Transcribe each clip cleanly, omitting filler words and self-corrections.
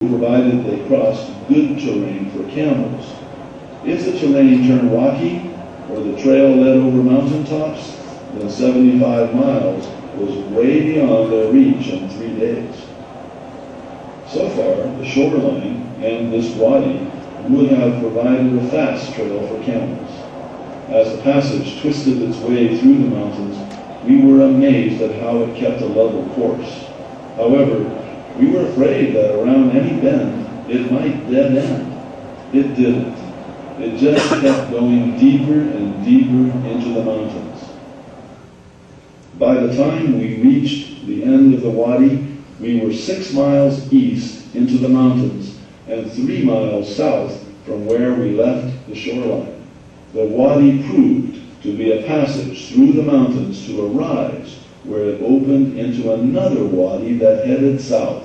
provided they crossed good terrain for camels. If the terrain turned rocky or the trail led over mountaintops, then 75 miles was way beyond their reach in 3 days. So far, the shoreline and this wadi would have provided a fast trail for camels. As the passage twisted its way through the mountains, we were amazed at how it kept a level course. However, we were afraid that around any bend, it might dead end. It didn't. It just kept going deeper and deeper into the mountains. By the time we reached the end of the wadi, we were 6 miles east into the mountains and 3 miles south from where we left the shoreline. The wadi proved to be a passage through the mountains to a rise where it opened into another wadi that headed south.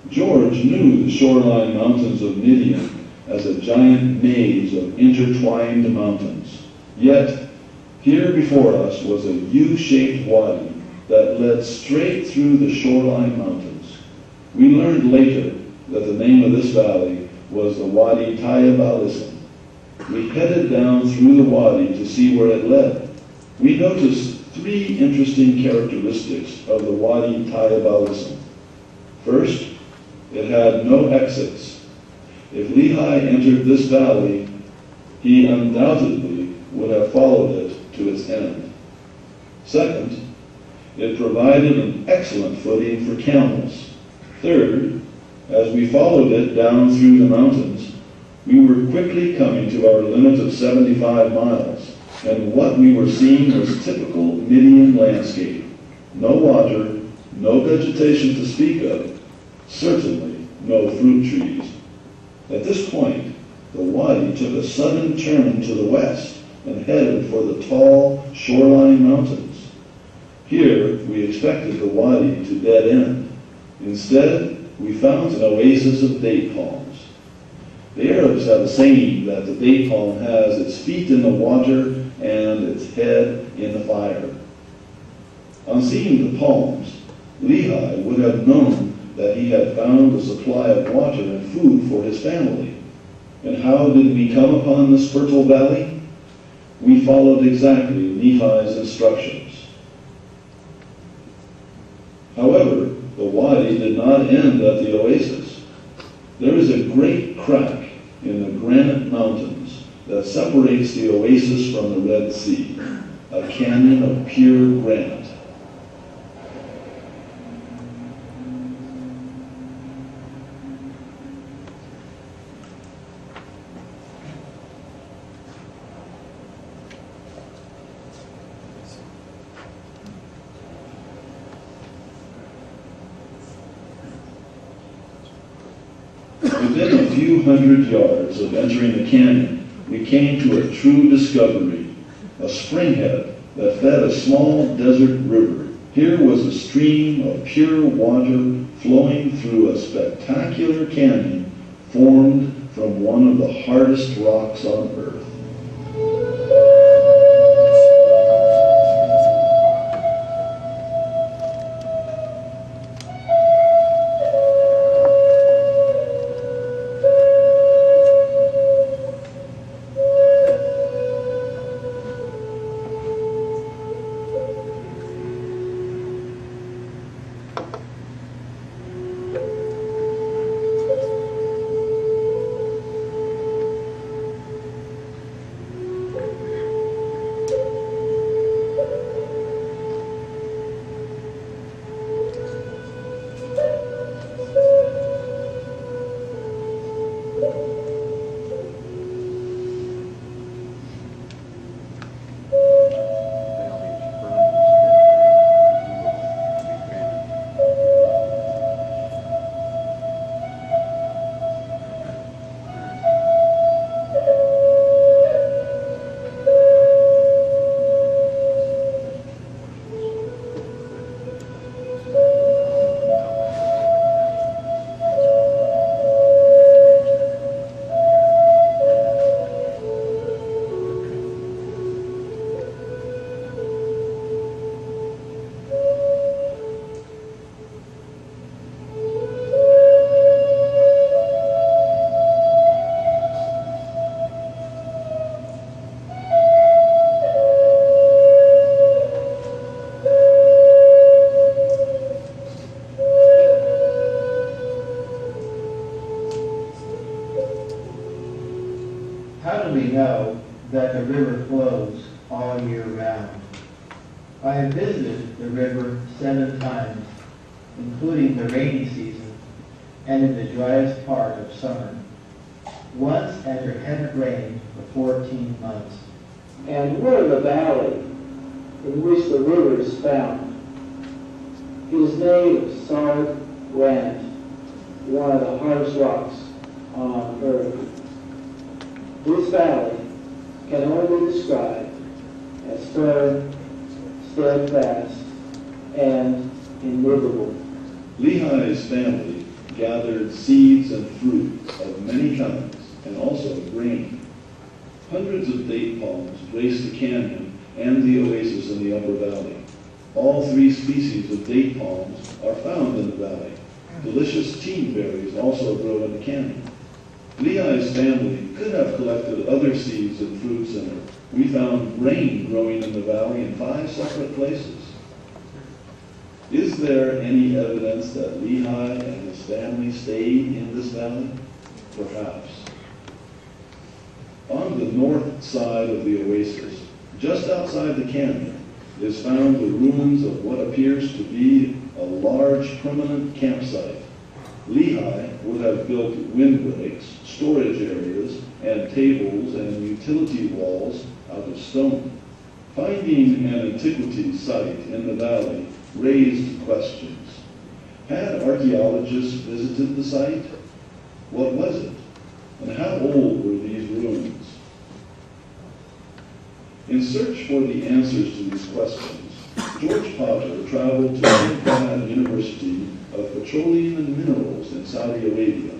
George knew the shoreline mountains of Midian as a giant maze of intertwined mountains. Yet, here before us was a U-shaped wadi that led straight through the shoreline mountains. We learned later that the name of this valley was the Wadi Tayyib al-Ism. We headed down through the wadi to see where it led. We noticed 3 interesting characteristics of the Wadi Tayyib al-Ism. First, it had no exits. If Lehi entered this valley, he undoubtedly would have followed it to its end. Second, it provided an excellent footing for camels. Third, as we followed it down through the mountains, we were quickly coming to our limit of 75 miles, and what we were seeing was typical Midian landscape. No water, no vegetation to speak of, certainly no fruit trees. At this point, the wadi took a sudden turn to the west and headed for the tall shoreline mountains. Here, we expected the wadi to dead end. Instead, we found an oasis of date palms. The Arabs have a saying that the date palm has its feet in the water and its head in the fire. On seeing the palms, Lehi would have known that he had found a supply of water and food for his family. And how did we come upon this fertile valley? We followed exactly Nephi's instructions. However, the wadi did not end at the oasis. There is a great crack in the granite mountains that separates the oasis from the Red Sea, a canyon of pure granite. Within a few hundred yards of entering the canyon, we came to a true discovery, a springhead that fed a small desert river. Here was a stream of pure water flowing through a spectacular canyon formed from one of the hardest rocks on earth. How do we know that the river flows all year round? I have visited the river 7 times, including the rainy season and in the driest part of summer. Once after it hadn't rained for 14 months. And we're in the valley in which the river is found. It is made of solid granite, one of the hardest rocks on earth. This valley can only be described as firm, steadfast, and immovable. Lehi's family gathered seeds and fruit of many kinds, and also grain. Hundreds of date palms grace the canyon and the oasis in the upper valley. All 3 species of date palms are found in the valley. Delicious teen berries also grow in the canyon. Lehi's family could have collected other seeds and fruits in it. We found grain growing in the valley in 5 separate places. Is there any evidence that Lehi and his family stayed in this valley? Perhaps. On the north side of the oasis, just outside the canyon, is found the ruins of what appears to be a large permanent campsite. Lehi would have built windbreaks, storage areas, and tables and utility walls out of stone. Finding an antiquity site in the valley raised questions. Had archaeologists visited the site? What was it? And how old were these ruins? In search for the answers to these questions, George Potter traveled to the University of Petroleum and Minerals in Saudi Arabia.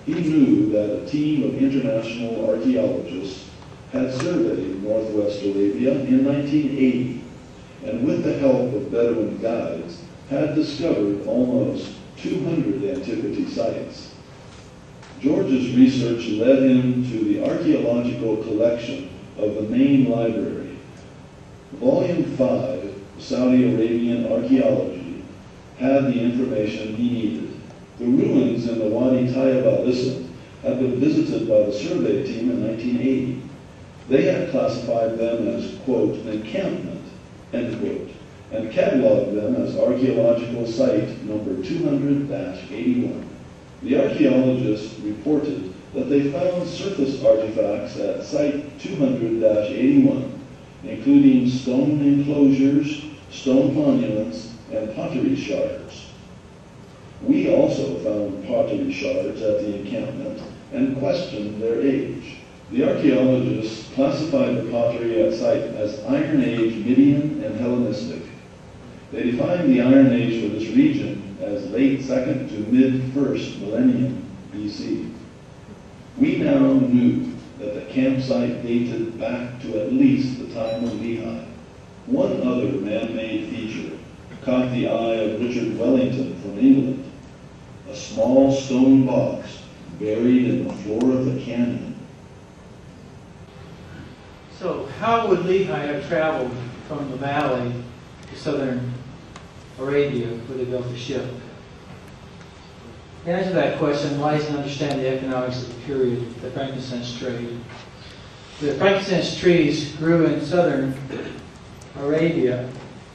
He knew that a team of international archaeologists had surveyed northwest Arabia in 1980, and with the help of Bedouin guides, had discovered almost 200 antiquity sites. George's research led him to the archaeological collection of the main library. Volume 5, Saudi Arabian Archaeology, had the information he needed. The ruins in the Wadi Tayyib al-Ism had been visited by the survey team in 1980. They had classified them as, quote, encampment, end quote, and cataloged them as archaeological site number 200-81. The archaeologists reported that they found surface artifacts at site 200-81, including stone enclosures, stone monuments, and pottery shards. We also found pottery shards at the encampment and questioned their age. The archaeologists classified the pottery at site as Iron Age, Median, and Hellenistic. They defined the Iron Age for this region as late 2nd to mid-1st millennium BC. We now knew that the campsite dated back to at least the time of Lehi. One other man-made feature caught the eye of Richard Wellington from England, a small stone box buried in the floor of the canyon. So how would Lehi have traveled from the valley to southern Arabia where they built the ship? The answer to that question lies in understanding the economics of the period, the frankincense trade. The frankincense trees grew in southern Arabia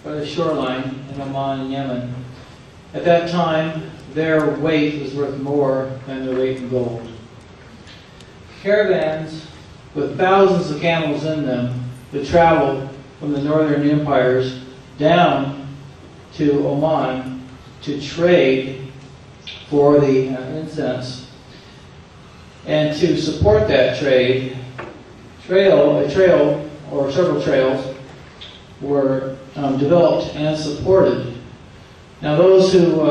by the shoreline in Oman and Yemen. At that time, their weight was worth more than their weight in gold. Caravans with thousands of camels in them would travel from the northern empires down to Oman to trade for the incense. And to support that trade, a trail or several trails were developed and supported. Now those who,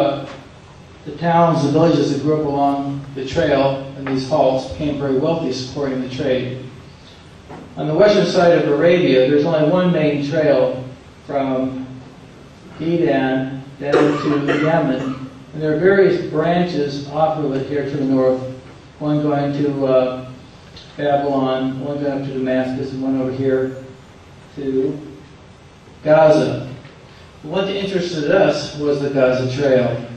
the towns and villages that grew up along the trail and these halts became very wealthy supporting the trade. On the western side of Arabia, there's only one main trail from Dedan down to Yemen, and there are various branches off of it here to the north, one going to Babylon, one going up to Damascus, and one over here to Gaza. The one that interested us was the Gaza Trail.